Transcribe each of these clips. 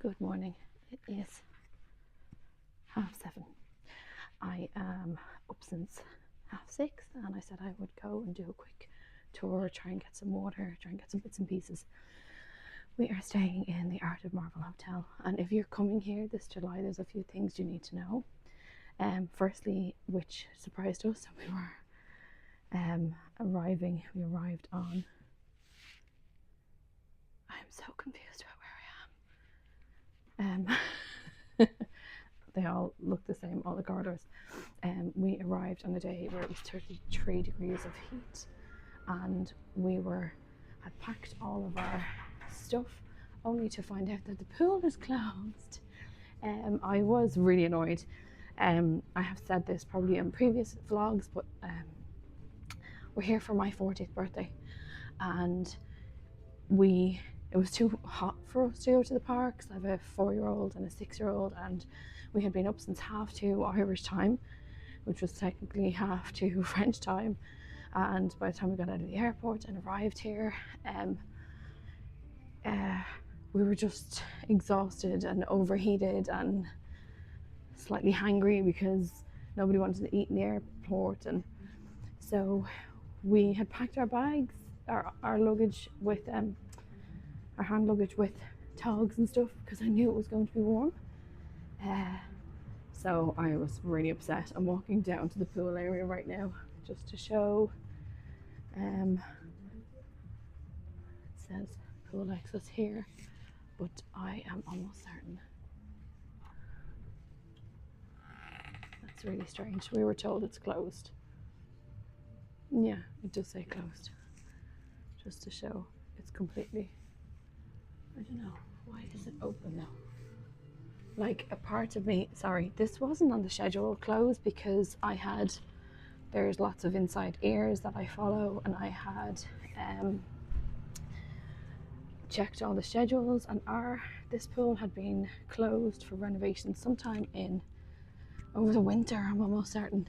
Good morning. It is 7:30. I am up since 6:30 and I said I would go and do a quick tour, try and get some water, try and get some bits and pieces. We are staying in the Art of Marvel Hotel, and if you're coming here this July, there's a few things you need to know. Firstly, which surprised us, we arrived on, I'm so confused about where I am. They all look the same, all the corridors. We arrived on a day where it was 33 degrees of heat, and had packed all of our stuff only to find out that the pool is closed. I was really annoyed. I have said this probably in previous vlogs, but we're here for my 40th birthday, and it was too hot for us to go to the parks. I have a 4-year-old and a 6-year-old, and we had been up since 2:30 Irish time, which was technically 2:30 French time. And by the time we got out of the airport and arrived here, we were just exhausted and overheated and slightly hangry because nobody wanted to eat in the airport. And so we had packed our bags, our luggage with our hand luggage with togs and stuff, because I knew it was going to be warm. So I was really upset. I'm walking down to the pool area right now just to show. It says pool access here, but I am almost certain. That's really strange. We were told it's closed. Yeah, it does say closed. Just to show it's completely, I don't know, why is it open now? Like, a part of me, sorry, this wasn't on the schedule closed because there's lots of inside ears that I follow, and I had checked all the schedules, and this pool had been closed for renovation sometime over the winter, I'm almost certain.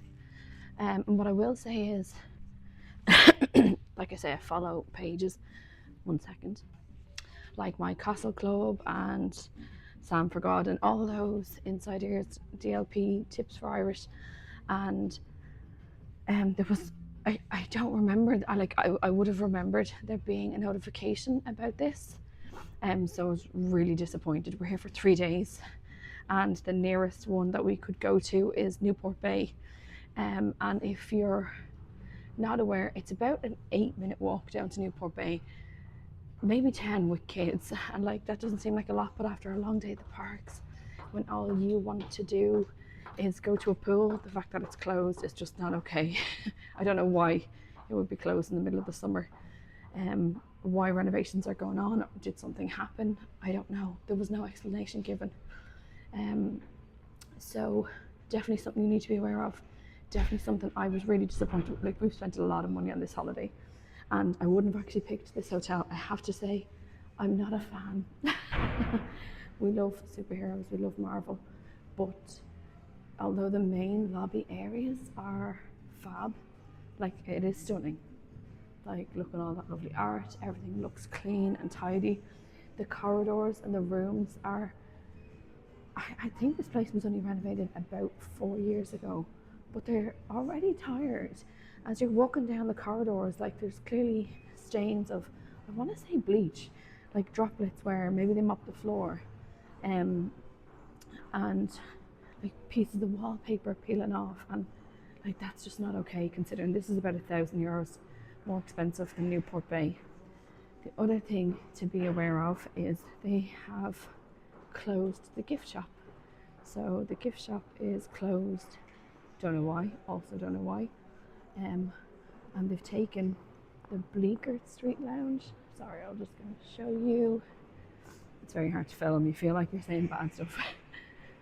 And what I will say is, like I say, I follow pages, 1 second, like my Castle Club and Sam for God and all those inside ears, DLP tips for Irish. And there was, I don't remember, I would have remembered there being a notification about this. So I was really disappointed. We're here for 3 days, and the nearest one that we could go to is Newport Bay. And if you're not aware, it's about an 8-minute walk down to Newport Bay, maybe 10 with kids, and like that doesn't seem like a lot, but after a long day at the parks, when all you want to do is go to a pool, the fact that it's closed is just not okay. I don't know why it would be closed in the middle of the summer. Why renovations are going on, did something happen? I don't know. There was no explanation given. So definitely something you need to be aware of. Definitely something I was really disappointed with. Like, we've spent a lot of money on this holiday, and I wouldn't have actually picked this hotel. I have to say, I'm not a fan. We love superheroes, we love Marvel, but although the main lobby areas are fab, like, it is stunning. Like, look at all that lovely art, everything looks clean and tidy. The corridors and the rooms are, I think this place was only renovated about 4 years ago, but they're already tired. As you're walking down the corridors, like, there's clearly stains of, I want to say bleach, like droplets where maybe they mopped the floor, and like pieces of wallpaper peeling off, and like, that's just not okay, considering this is about €1,000 more expensive than Newport Bay. The other thing to be aware of is they have closed the gift shop. So the gift shop is closed. Don't know why. Also don't know why. And they've taken the Bleecker Street Lounge. Sorry, I'm just going to show you. It's very hard to film. You feel like you're saying bad stuff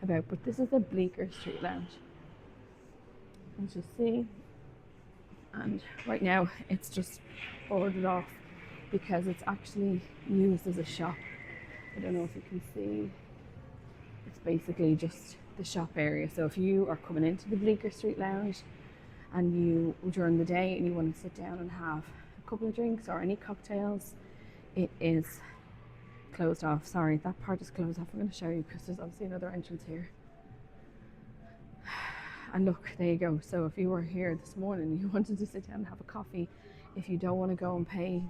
about, but this is the Bleecker Street Lounge. As you see, and right now it's just boarded off because it's actually used as a shop. I don't know if you can see. It's basically just the shop area. So if you are coming into the Bleecker Street Lounge and you, during the day, and you want to sit down and have a couple of drinks or any cocktails, it is closed off. Sorry, that part is closed off. I'm going to show you because there's obviously another entrance here. And look, there you go. So if you were here this morning, you wanted to sit down and have a coffee, if you don't want to go and pay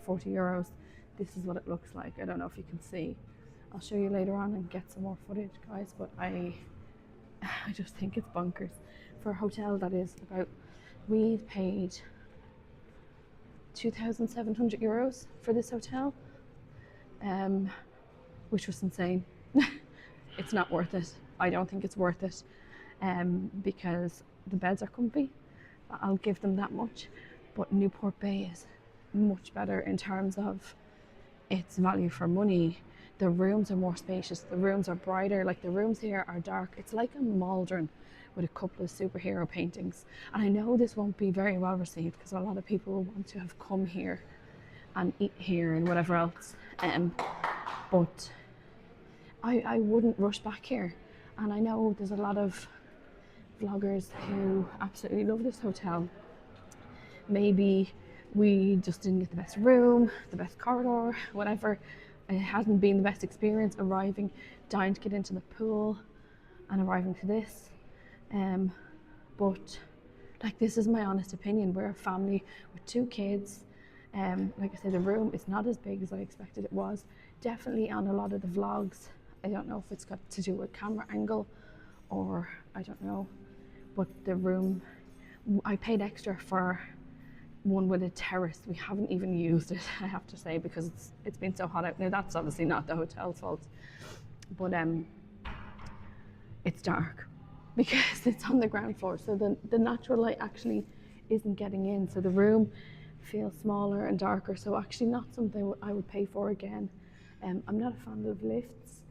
40 euros, this is what it looks like. I don't know if you can see. I'll show you later on and get some more footage, guys, but I just think it's bonkers. For a hotel that is about, we've paid 2,700 euros for this hotel, which was insane. It's not worth it. I don't think it's worth it. Because the beds are comfy, I'll give them that much, but Newport Bay is much better in terms of its value for money. The rooms are more spacious, the rooms are brighter, like the rooms here are dark. It's like a Maldron with a couple of superhero paintings. And I know this won't be very well received because a lot of people will want to have come here and eat here and whatever else, but I wouldn't rush back here. And I know there's a lot of vloggers who absolutely love this hotel. Maybe we just didn't get the best room, the best corridor, whatever. It hasn't been the best experience arriving, dying to get into the pool and arriving to this. But like, this is my honest opinion. We're a family with 2 kids. Like I said, the room is not as big as I expected it was. Definitely on a lot of the vlogs, I don't know if it's got to do with camera angle or I don't know, but the room, I paid extra for one with a terrace. We haven't even used it, I have to say, because it's been so hot out. Now that's obviously not the hotel's fault, but it's dark because it's on the ground floor, so the natural light actually isn't getting in, so the room feels smaller and darker. So actually not something I would pay for again. I'm not a fan of lifts,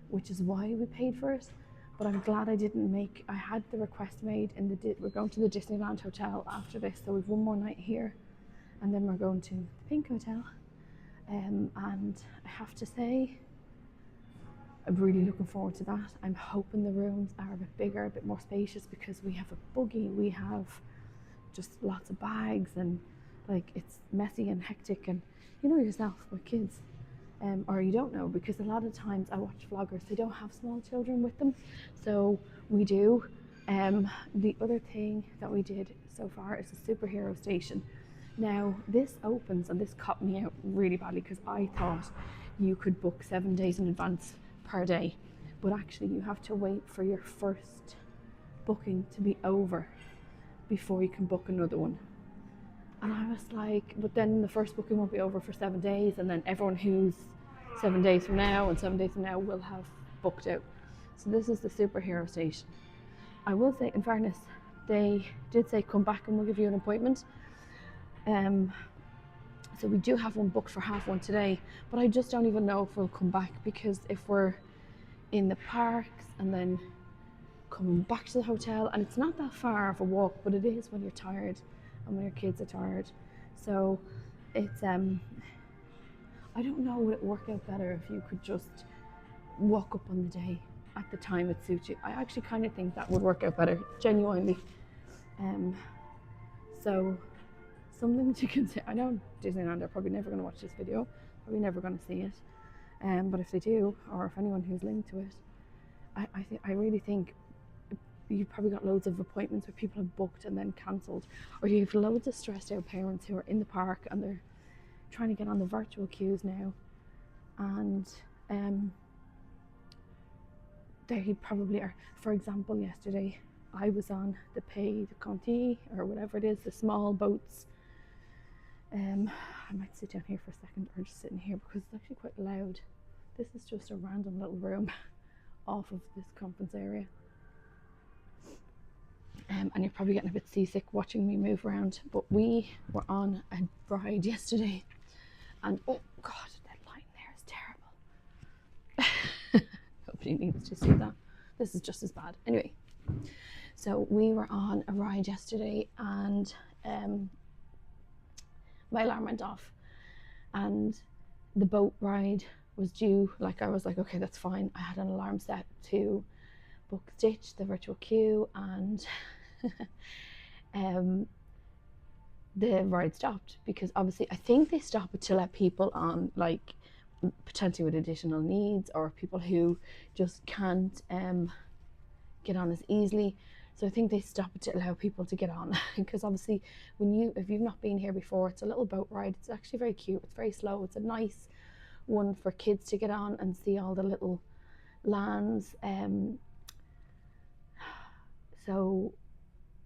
which is why we paid for it. But I'm glad I didn't make, I had the request made in we're going to the Disneyland Hotel after this, so we've one more night here and then we're going to the Pink Hotel. And I have to say, I'm really looking forward to that. I'm hoping the rooms are a bit bigger, a bit more spacious, because we have a buggy, we have just lots of bags, and like, it's messy and hectic, and you know yourself with kids. Or you don't know, because a lot of times I watch vloggers, they don't have small children with them, so we do. The other thing that we did so far is the superhero station. Now this opens, and this caught me out really badly because I thought you could book 7 days in advance per day, but actually you have to wait for your first booking to be over before you can book another one. And I was like, but then the first booking won't be over for 7 days, and then everyone who's 7 days from now and 7 days from now will have booked out. So this is the superhero station. I will say, in fairness, they did say come back and we'll give you an appointment. So we do have one booked for 1:30 today, but I just don't even know if we'll come back, because if we're in the parks and then coming back to the hotel, and it's not that far of a walk, but it is when you're tired and when your kids are tired. So it's I don't know, would it work out better if you could just walk up on the day at the time it suits you? I actually kind of think that would work out better, genuinely. So something to consider. I know Disneyland are probably never going to watch this video, probably never going to see it, but if they do, or if anyone who's linked to it, I really think you've probably got loads of appointments where people have booked and then cancelled, or you have loads of stressed out parents who are in the park and they're trying to get on the virtual queues now, and they probably are. For example, yesterday I was on the Pays de Conti, or whatever it is, the small boats. I might sit down here for a second, or just sitting here because it's actually quite loud. This is just a random little room off of this conference area. And you're probably getting a bit seasick watching me move around, but we were on a ride yesterday, and oh god, that line there is terrible. Nobody needs to see that. This is just as bad. Anyway, so we were on a ride yesterday, and my alarm went off, and the boat ride was due. Like, I was like, okay, that's fine. I had an alarm set to book Stitch, the virtual queue, and the ride stopped, because obviously I think they stop it to let people on, like, potentially with additional needs, or people who just can't get on as easily. So I think they stop it to allow people to get on because obviously if you've not been here before, it's a little boat ride. It's actually very cute. It's very slow. It's a nice one for kids to get on and see all the little lands.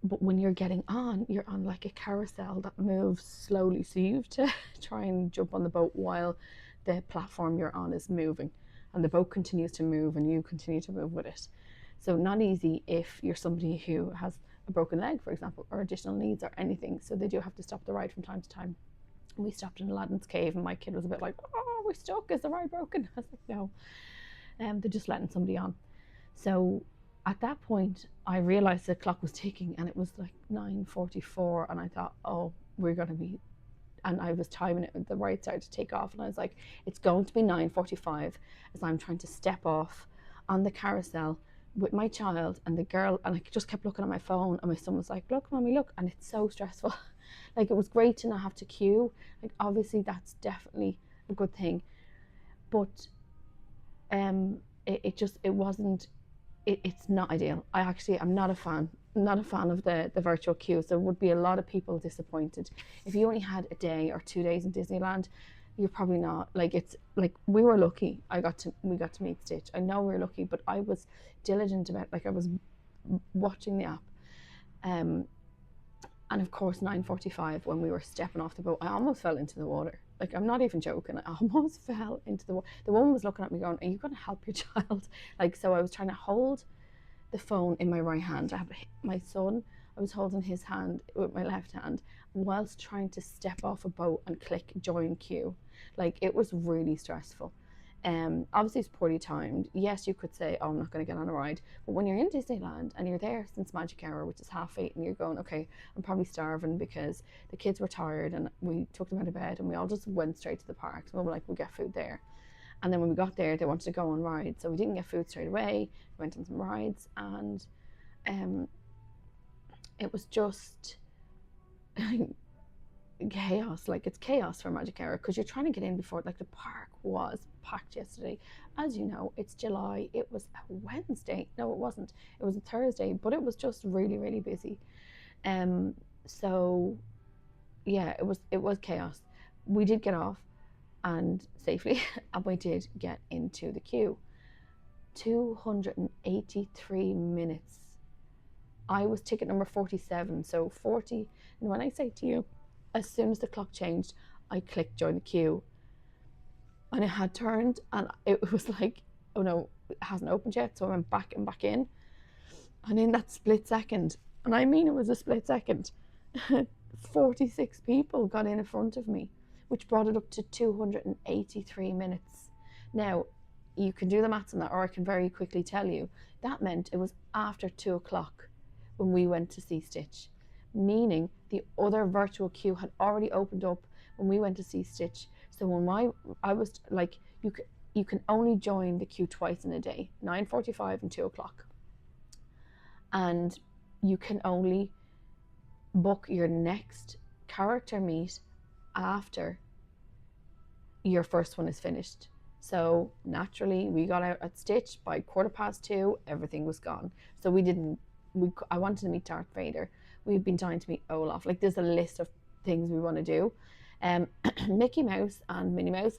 But when you're getting on, you're on like a carousel that moves slowly. So you have to try and jump on the boat while the platform you're on is moving, and the boat continues to move and you continue to move with it. So not easy if you're somebody who has a broken leg, for example, or additional needs or anything. So they do have to stop the ride from time to time. We stopped in Aladdin's cave and my kid was a bit like, oh, we're stuck, is the ride broken? I was like, no. They're just letting somebody on. So at that point, I realized the clock was ticking and it was like 9:44, and I thought, oh, we're going to be, and I was timing it, the ride started to take off, and I was like, it's going to be 9:45 as I'm trying to step off on the carousel with my child and the girl, and I just kept looking at my phone, and my son was like, look, mommy, look, and it's so stressful. Like, it was great to not have to queue. Like, obviously that's definitely a good thing, but it's not ideal. I'm not a fan of the virtual queue. So there would be a lot of people disappointed. If you only had a day or 2 days in Disneyland, you're probably not. Like, it's like, we were lucky. We got to meet Stitch. I know we were lucky, but I was diligent about, like, I was watching the app. And of course, 9:45, when we were stepping off the boat, I almost fell into the water. Like, I'm not even joking. I almost fell into the water. The woman was looking at me going, are you going to help your child? Like, so I was trying to hold the phone in my right hand. I have my son, I was holding his hand with my left hand whilst trying to step off a boat and click join queue. Like, it was really stressful. Obviously it's poorly timed. Yes, you could say, oh, I'm not going to get on a ride. But when you're in Disneyland and you're there since Magic Hour, which is 8:30, and you're going, okay, I'm probably starving because the kids were tired and we took them out of bed and we all just went straight to the park. So we were like, we'll get food there. And then when we got there, they wanted to go on rides. So we didn't get food straight away. We went on some rides, and it was just chaos. Like, it's chaos for Magic Hour because you're trying to get in before, like, the park was packed yesterday. As you know, it's July. It was a Wednesday. No, it wasn't. It was a Thursday, but it was just really, really busy. So yeah, it was chaos. We did get off and safely, and we did get into the queue. 283 minutes. I was ticket number 47. So 40, and when I say to you, as soon as the clock changed, I clicked join the queue, and it had turned, and it was like, oh no, it hasn't opened yet. So I went back and back in, and in that split second, and I mean it was a split second, 46 people got in front of me, which brought it up to 283 minutes. Now, you can do the maths on that, or I can very quickly tell you, that meant it was after 2:00 when we went to see Stitch, meaning the other virtual queue had already opened up when we went to see Stitch. So when I was like, you can only join the queue twice in a day, 9:45 and 2:00, and you can only book your next character meet after your first one is finished. So naturally, we got out at Stitch by 2:15. Everything was gone. So I wanted to meet Darth Vader. We've been dying to meet Olaf. Like, there's a list of things we want to do. Mickey Mouse and Minnie Mouse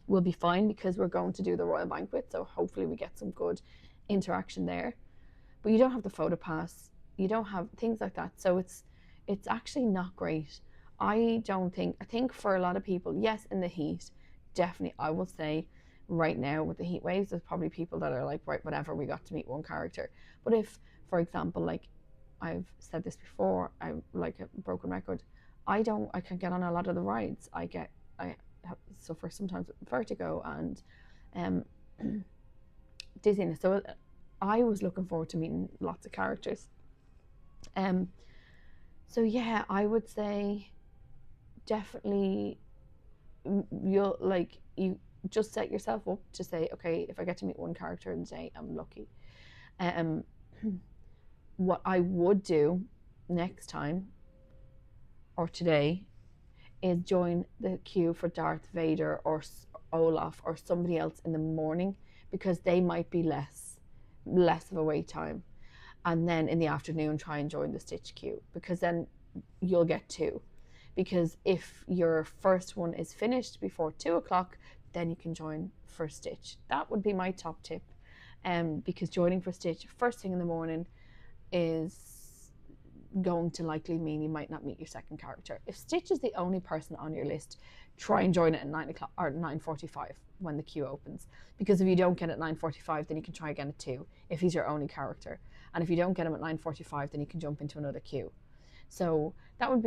will be fine because we're going to do the Royal Banquet. So hopefully we get some good interaction there. But you don't have the photo pass. You don't have things like that. So it's actually not great. I think for a lot of people, yes, in the heat, definitely, I will say right now with the heat waves, there's probably people that are like, right, whatever, we got to meet one character. But if, for example, like I've said this before, I'm like a broken record, I can get on a lot of the rides. I suffer sometimes with vertigo and dizziness. So I was looking forward to meeting lots of characters. So yeah, I would say definitely you just set yourself up to say, okay, if I get to meet one character in the day, I'm lucky. What I would do next time or today is join the queue for Darth Vader or Olaf or somebody else in the morning, because they might be less of a wait time. And then in the afternoon, try and join the stitch queue, because then you'll get two. Because if your first one is finished before 2 o'clock, then you can join for stitch. That would be my top tip. Because joining for stitch first thing in the morning is going to likely mean you might not meet your second character. If Stitch is the only person on your list, try and join it at 9 o'clock or 9:45 when the queue opens. Because if you don't get it at 9:45, then you can try again at 2 if he's your only character. And if you don't get him at 9:45, then you can jump into another queue. So that would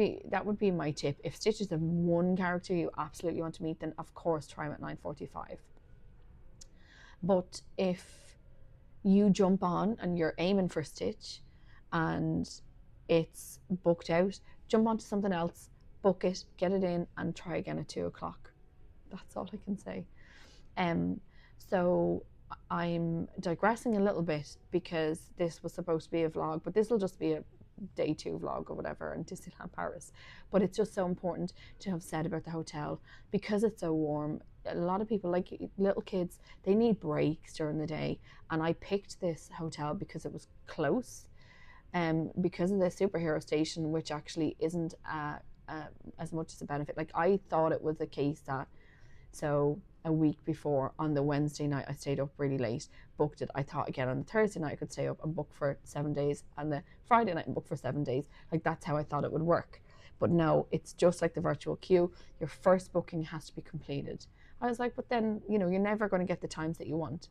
be my tip. If Stitch is the one character you absolutely want to meet, then of course try him at 9:45. But if you jump on and you're aiming for Stitch and it's booked out, jump onto something else, book it, get it in, and try again at 2 o'clock. That's all I can say. So I'm digressing a little bit because this was supposed to be a vlog, but this will just be a day 2 vlog or whatever in Disneyland Paris. But it's just so important to have said about the hotel, because it's so warm. A lot of people, like little kids, they need breaks during the day, and I picked this hotel because it was close, because of the superhero station, which actually isn't as much as a benefit. Like, I thought it was a case that, so a week before, on the Wednesday night, I stayed up really late, booked it. I thought again on the Thursday night I could stay up and book for 7 days, and the Friday night and book for 7 days. Like, that's how I thought it would work. But no, it's just like the virtual queue. Your first booking has to be completed. I was like, but then, you're never going to get the times that you want.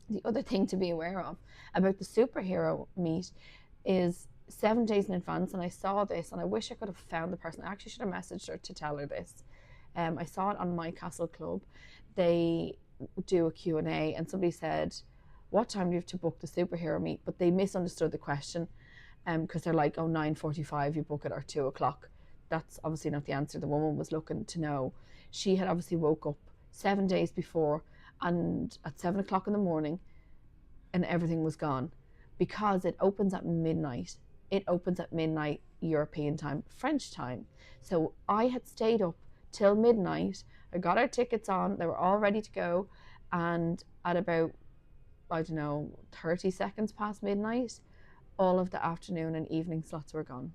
The other thing to be aware of about the superhero meet is 7 days in advance, and I saw this, and I wish I could have found the person. I actually should have messaged her to tell her this. I saw it on My Castle Club. They do a Q&A, and somebody said, what time do you have to book the superhero meet? But they misunderstood the question, because they're like, 9:45, you book it, or 2 o'clock. That's obviously not the answer the woman was looking to know. She had obviously woke up 7 days before, and at 7 o'clock in the morning, and everything was gone, because it opens at midnight. It opens at midnight European time, French time. So I had stayed up till midnight. I got our tickets on, they were all ready to go, and at about, 30 seconds past midnight, all of the afternoon and evening slots were gone.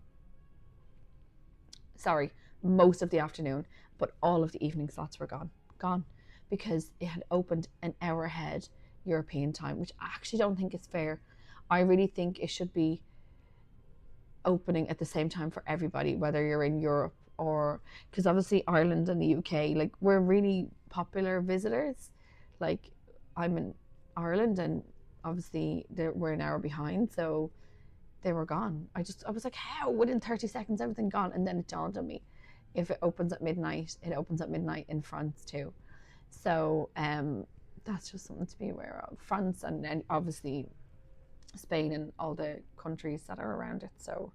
Sorry, most of the afternoon, but all of the evening slots were gone, because it had opened an hour ahead European time, which I actually don't think is fair. I really think it should be opening at the same time for everybody, whether you're in Europe or, because obviously Ireland and the UK, like, we're really popular visitors. Like, I'm in Ireland, and obviously we're an hour behind, so they were gone. I was like, how? Within 30 seconds, everything gone. And then it dawned on me, if it opens at midnight, it opens at midnight in France too. So that's just something to be aware of. France and obviously Spain and all the countries that are around it. So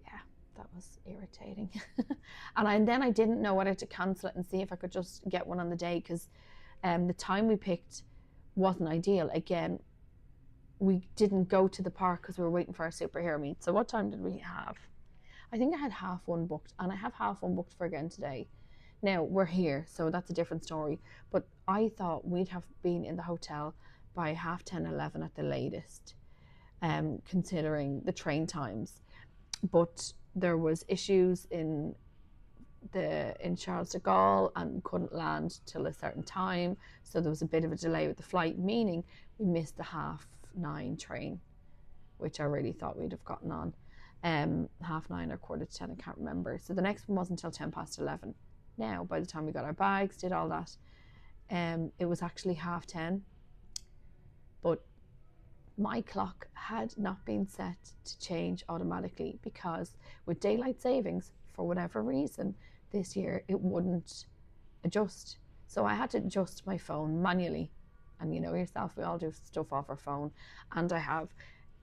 yeah, that was irritating. And then I didn't know whether to cancel it and see if I could just get one on the day, because the time we picked wasn't ideal. Again, we didn't go to the park because we were waiting for our superhero meet. So what time did we have? I think I had half one booked, and I have half one booked for again today. Now we're here, so that's a different story. But I thought we'd have been in the hotel by 10:30, 11 at the latest, considering the train times. But there was issues in Charles de Gaulle, and couldn't land till a certain time, so there was a bit of a delay with the flight, meaning we missed the 9:30 train, which I really thought we'd have gotten on 9:30 or 9:45, I can't remember. So the next one wasn't until 11:10. Now, by the time we got our bags, did all that, it was actually 10:30. But my clock had not been set to change automatically, because with daylight savings, for whatever reason, this year it wouldn't adjust. So I had to adjust my phone manually. And you know yourself, we all do stuff off our phone. And I have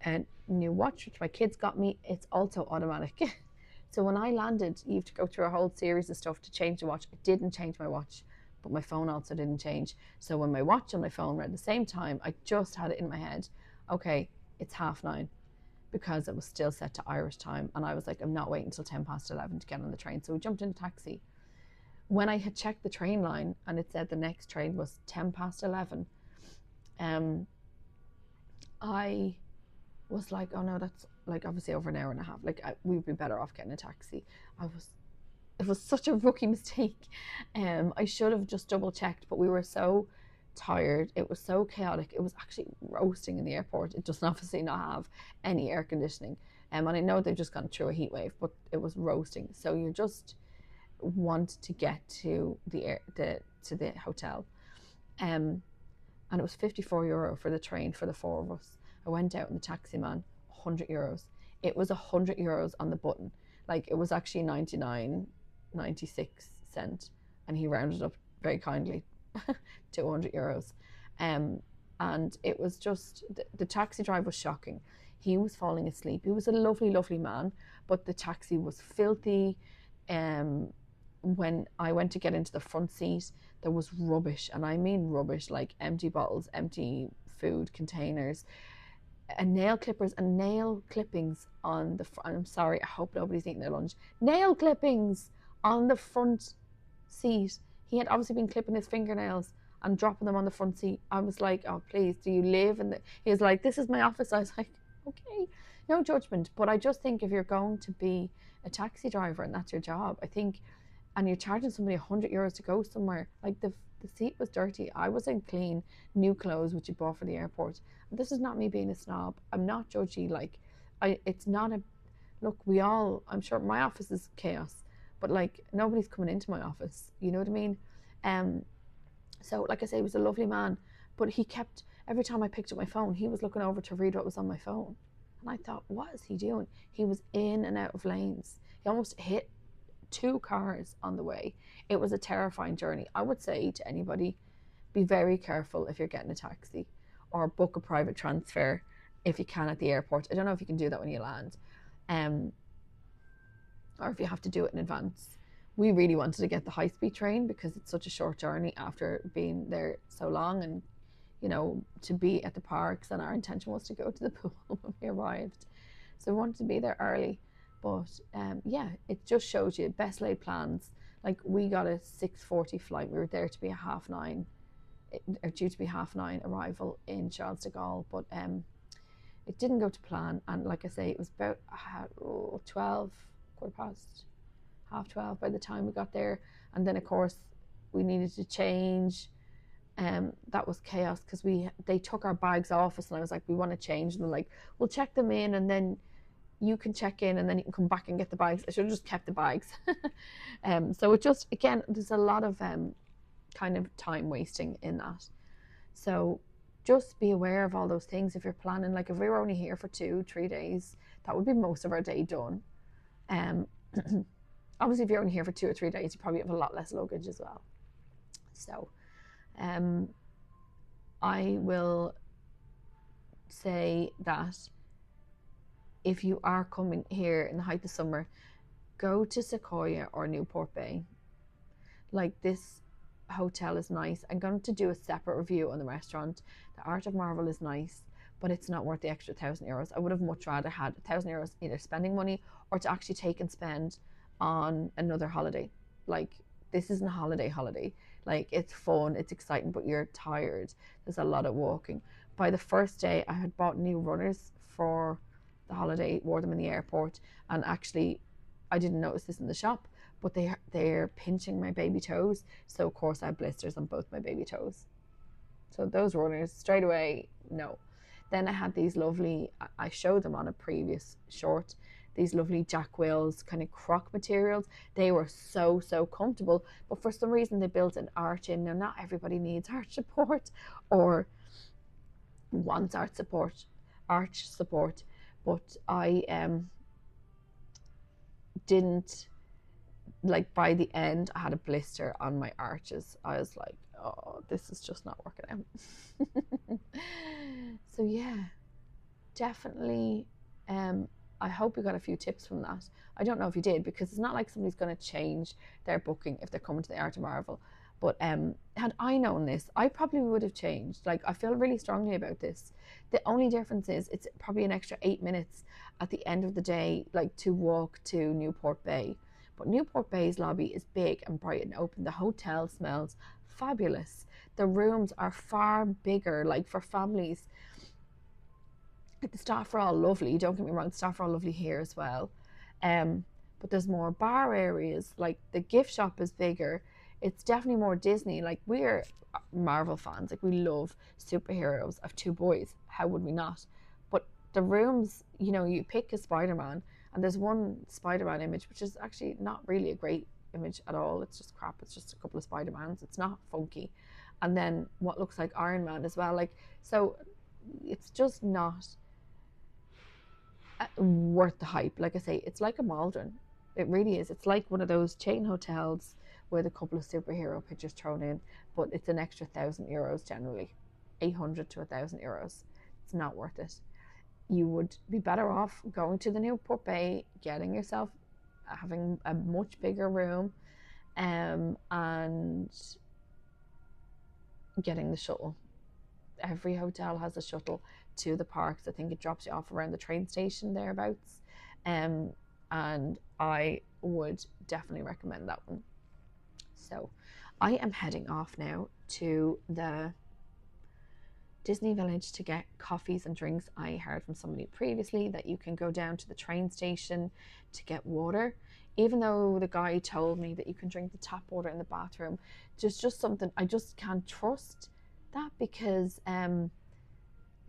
a new watch, which my kids got me. It's also automatic. So when I landed, you have to go through a whole series of stuff to change the watch. It didn't change my watch, but my phone also didn't change. So when my watch and my phone were at the same time, I just had it in my head, okay, it's 9:30, because it was still set to Irish time. And I was like, I'm not waiting until 11:10 to get on the train. So we jumped in a taxi. when I had checked the train line and it said the next train was 11:10, I was like, oh no, that's like obviously over an hour and a half. Like we'd be better off getting a taxi. It was such a rookie mistake. I should have just double checked, but we were so tired. It was so chaotic. It was actually roasting in the airport. It does obviously not have any air conditioning. And I know they've just gone through a heat wave, but it was roasting. So you just want to get to the hotel. And it was €54 for the train for the four of us. I went out in the taxi man, €100. It was €100 on the button. Like it was actually 99.96 and he rounded up very kindly to €100. And it was just, the taxi driver was shocking. He was falling asleep. He was a lovely, lovely man, but the taxi was filthy. When I went to get into the front seat, there was rubbish, and I mean rubbish, like empty bottles, empty food containers, and nail clippers and nail clippings on the front. I'm sorry, I hope nobody's eating their lunch. Nail clippings on the front seat. He had obviously been clipping his fingernails and dropping them on the front seat. I was like, oh please, do you live in the... He was like, this is my office. I was like, okay, no judgment, but I just think if you're going to be a taxi driver and that's your job, I think, and you're charging somebody €100 to go somewhere, like the seat was dirty. I was in clean, new clothes which you bought for the airport. And this is not me being a snob. I'm not judgy. Like, it's not a... Look, I'm sure my office is chaos, but like nobody's coming into my office. You know what I mean? So like I say, he was a lovely man, but he kept, every time I picked up my phone, he was looking over to read what was on my phone. And I thought, what is he doing? He was in and out of lanes. He almost hit 2 cars on the way. It was a terrifying journey. I would say to anybody, be very careful if you're getting a taxi, or book a private transfer if you can at the airport. I don't know if you can do that when you land, or if you have to do it in advance. We really wanted to get the high-speed train because it's such a short journey after being there so long, and you know, to be at the parks, and our intention was to go to the pool when we arrived. So we wanted to be there early. But yeah, it just shows you best laid plans. Like we got a 6:40 flight. We were there to be a 9:30, due to be 9:30 arrival in Charles de Gaulle. But it didn't go to plan. And like I say, it was about 12, quarter past, 12:30 by the time we got there. And then of course we needed to change. That was chaos because they took our bags off us, and I was like, we want to change. And they're like, we'll check them in, and then you can check in and then you can come back and get the bags. I should have just kept the bags. So it just, again, there's a lot of kind of time wasting in that. So just be aware of all those things if you're planning. Like if we were only here for 2-3 days, that would be most of our day done. Obviously if you're only here for 2 or 3 days, you probably have a lot less luggage as well. So I will say that if you are coming here in the height of summer, go to Sequoia or Newport Bay. Like, this hotel is nice. I'm going to do a separate review on the restaurant. The Art of Marvel is nice, but it's not worth the extra €1,000. I would have much rather had €1,000 either spending money or to actually take and spend on another holiday. Like, this isn't a holiday. Like, it's fun, it's exciting, but you're tired. There's a lot of walking. By the first day, I had bought new runners for the holiday, wore them in the airport, and actually I didn't notice this in the shop, but they're pinching my baby toes, so of course I have blisters on both my baby toes. So those runners, straight away, no. Then I had these lovely, I showed them on a previous short, these lovely Jack Wills kind of croc materials. They were so comfortable, but for some reason they built an arch in. Now, not everybody needs arch support or wants arch support, but I didn't, like, by the end I had a blister on my arches. I was like, oh, this is just not working out. So yeah, definitely I hope you got a few tips from that. I don't know if you did, because it's not like somebody's going to change their booking if they're coming to the Art of Marvel. But had I known this, I probably would have changed. Like, I feel really strongly about this. The only difference is it's probably an extra 8 minutes at the end of the day, like, to walk to Newport Bay. But Newport Bay's lobby is big and bright and open. The hotel smells fabulous. The rooms are far bigger, like for families. The staff are all lovely, don't get me wrong, the staff are all lovely here as well. But there's more bar areas, like the gift shop is bigger. It's definitely more Disney. Like, we're Marvel fans, like we love superheroes. I have two boys, how would we not? But the rooms, you know, you pick a Spider-Man and there's one Spider-Man image which is actually not really a great image at all. It's just crap. It's just a couple of Spider-Mans. It's not funky. And then what looks like Iron Man as well. Like, so it's just not worth the hype. Like I say, it's like a Maldron. It really is. It's like one of those chain hotels with a couple of superhero pictures thrown in, but it's an extra €1,000 generally, 800 to €1,000. It's not worth it. You would be better off going to the Newport Bay, getting yourself, having a much bigger room, and getting the shuttle. Every hotel has a shuttle to the parks. I think it drops you off around the train station thereabouts. And I would definitely recommend that one. So I am heading off now to the Disney Village to get coffees and drinks. I heard from somebody previously that you can go down to the train station to get water, even though the guy told me that you can drink the tap water in the bathroom. There's just something, I just can't trust that, because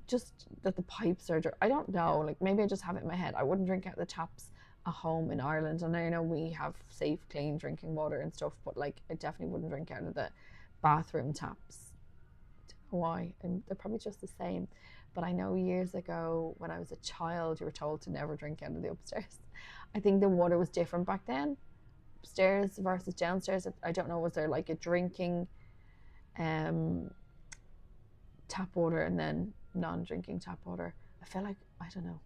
just that the pipes are, I don't know, like maybe I just have it in my head. I wouldn't drink out the taps at home in Ireland, and I know we have safe, clean drinking water and stuff, but like I definitely wouldn't drink out of the bathroom taps. Don't know why, and they're probably just the same. But I know years ago when I was a child, you were told to never drink out of the upstairs. I think the water was different back then, upstairs versus downstairs. I don't know, was there like a drinking tap water and then non-drinking tap water? I feel like, I don't know,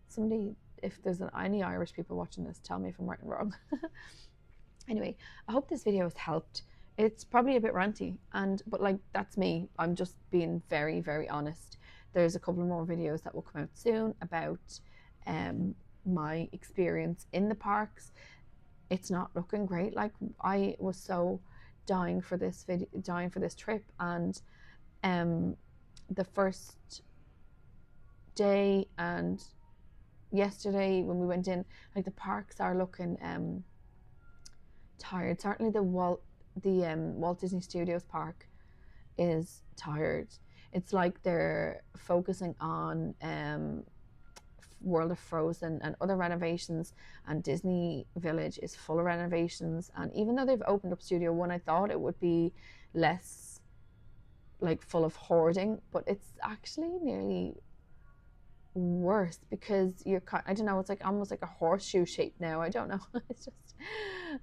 somebody, if there's any Irish people watching this, tell me if I'm right and wrong. Anyway, I hope this video has helped. It's probably a bit ranty, but like, that's me. I'm just being very, very honest. There's a couple more videos that will come out soon about my experience in the parks. It's not looking great. Like, I was so dying for this trip, and the first day and yesterday when we went in, like, the parks are looking tired. Certainly the Walt Disney Studios park is tired. It's like they're focusing on World of Frozen and other renovations, and Disney Village is full of renovations. And even though they've opened up Studio One, I thought it would be less like full of hoarding, but it's actually nearly worse, because you're, I don't know, it's like almost like a horseshoe shape now. I don't know. It's just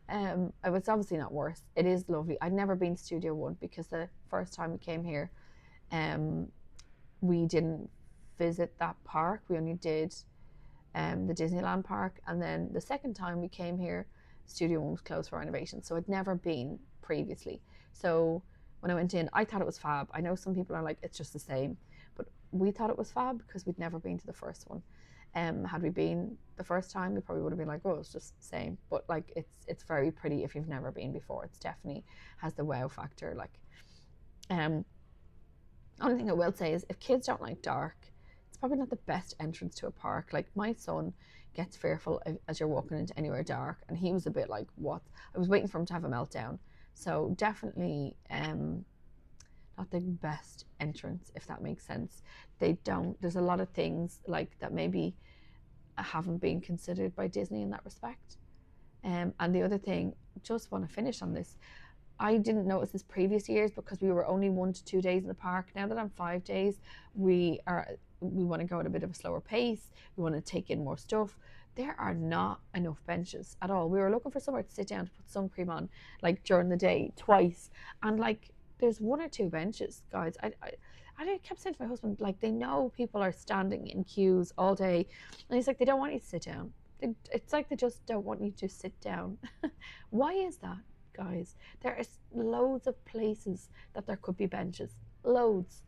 it's obviously not worse. It is lovely. I'd never been to Studio One, because the first time we came here we didn't visit that park. We only did the Disneyland park, and then the second time we came here, Studio One was closed for renovation, so I'd never been previously. So when I went in, I thought it was fab. I know some people are like, it's just the same, but we thought it was fab because we'd never been to the first one. Had we been the first time, we probably would have been like, oh, it's just the same. But like, it's very pretty if you've never been before. It's definitely has the wow factor. Like, only thing I will say is, if kids don't like dark, it's probably not the best entrance to a park. Like, my son gets fearful as you're walking into anywhere dark, and he was a bit like, what? I was waiting for him to have a meltdown. So definitely not the best entrance, if that makes sense. There's a lot of things like that maybe haven't been considered by Disney in that respect. And the other thing, just want to finish on this, I didn't notice this previous years because we were only 1 to 2 days in the park. Now that I'm 5 days, we want to go at a bit of a slower pace. We want to take in more stuff. There are not enough benches at all. We were looking for somewhere to sit down to put sun cream on, like during the day, twice, and like there's 1 or 2 benches, guys. I kept saying to my husband, like, they know people are standing in queues all day, and he's like, they don't want you to sit down. It's like they just don't want you to sit down. Why is that, guys? There is loads of places that there could be benches, loads.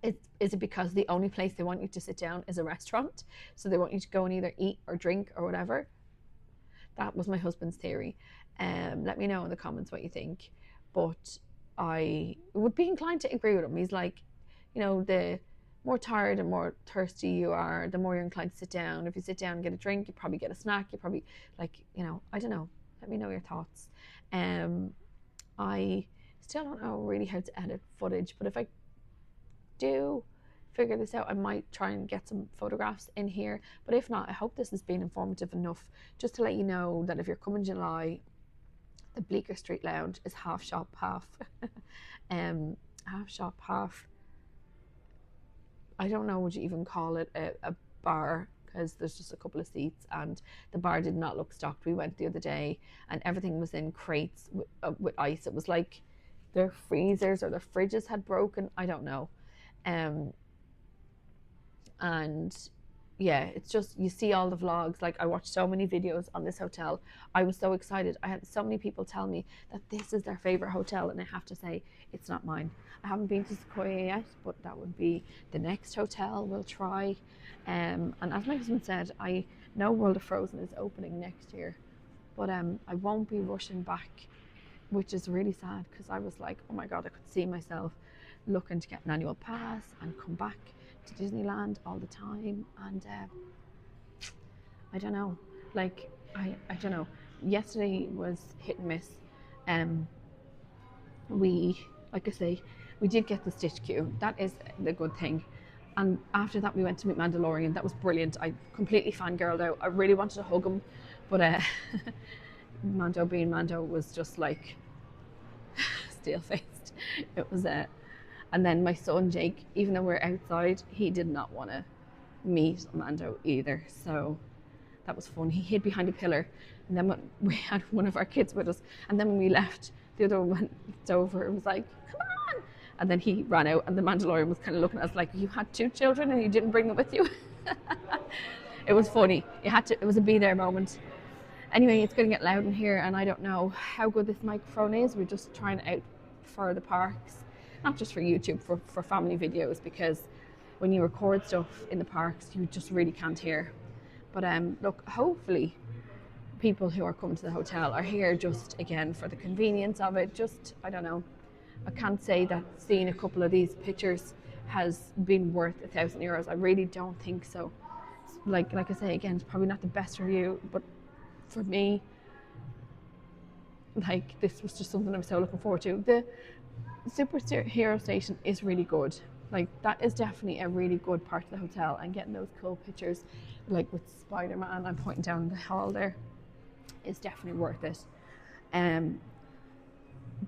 Is it because the only place they want you to sit down is a restaurant, so they want you to go and either eat or drink or whatever? that was my husband's theory. Let me know in the comments what you think. But I would be inclined to agree with him. He's like, you know, the more tired and more thirsty you are, the more you're inclined to sit down. If you sit down and get a drink, you probably get a snack. You probably, like, you know, I don't know. Let me know your thoughts. I still don't know really how to edit footage, but if I do figure this out, I might try and get some photographs in here. But if not, I hope this has been informative enough just to let you know that if you're coming July, the Bleecker Street Lounge is half shop, half half shop, half, I don't know what you even call it, a bar, because there's just a couple of seats, and the bar did not look stocked. We went the other day and everything was in crates with ice. It was like their freezers or their fridges had broken, I don't know. And yeah, it's just, you see all the vlogs. Like, I watched so many videos on this hotel. I was so excited. I had so many people tell me that this is their favorite hotel, and I have to say, it's not mine. I haven't been to Sequoia yet, but that would be the next hotel we'll try. And as my husband said, I know World of Frozen is opening next year, but I won't be rushing back, which is really sad, because I was like, oh my God, I could see myself looking to get an annual pass and come back to Disneyland all the time. And I don't know, like, I don't know. Yesterday was hit and miss. We, like I say, we did get the Stitch queue. That is the good thing. And after that, we went to meet Mandalorian. That was brilliant. I completely fangirled out. I really wanted to hug him, but Mando being Mando was just like steel-faced. It was and then my son Jake, even though we're outside, he did not want to meet Mando either. So that was fun. He hid behind a pillar, and then when we had one of our kids with us, and then when we left, the other one went over and was like, "Come on!" And then he ran out, and the Mandalorian was kind of looking at us like, "You had 2 children and you didn't bring them with you." It was funny. It was a be there moment. Anyway, it's going to get loud in here, and I don't know how good this microphone is. We're just trying it out for the parks, not just for YouTube, for family videos, because when you record stuff in the parks, you just really can't hear. But look, hopefully people who are coming to the hotel are here just, again, for the convenience of it. Just, I don't know, I can't say that seeing a couple of these pictures has been worth €1,000. I really don't think so. Like I say, again, it's probably not the best review, but for me, like, this was just something I'm so looking forward to. The superhero station is really good. Like, that is definitely a really good part of the hotel, and getting those cool pictures, like with Spider-Man, I'm pointing down the hall there, is definitely worth it.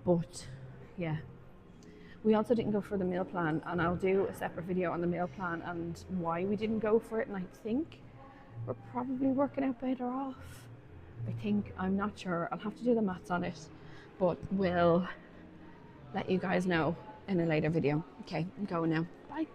But yeah, we also didn't go for the meal plan, and I'll do a separate video on the meal plan and why we didn't go for it. And I think we're probably working out better off. I'm not sure. I'll have to do the maths on it, but we'll let you guys know in a later video. Okay, I'm going now. Bye.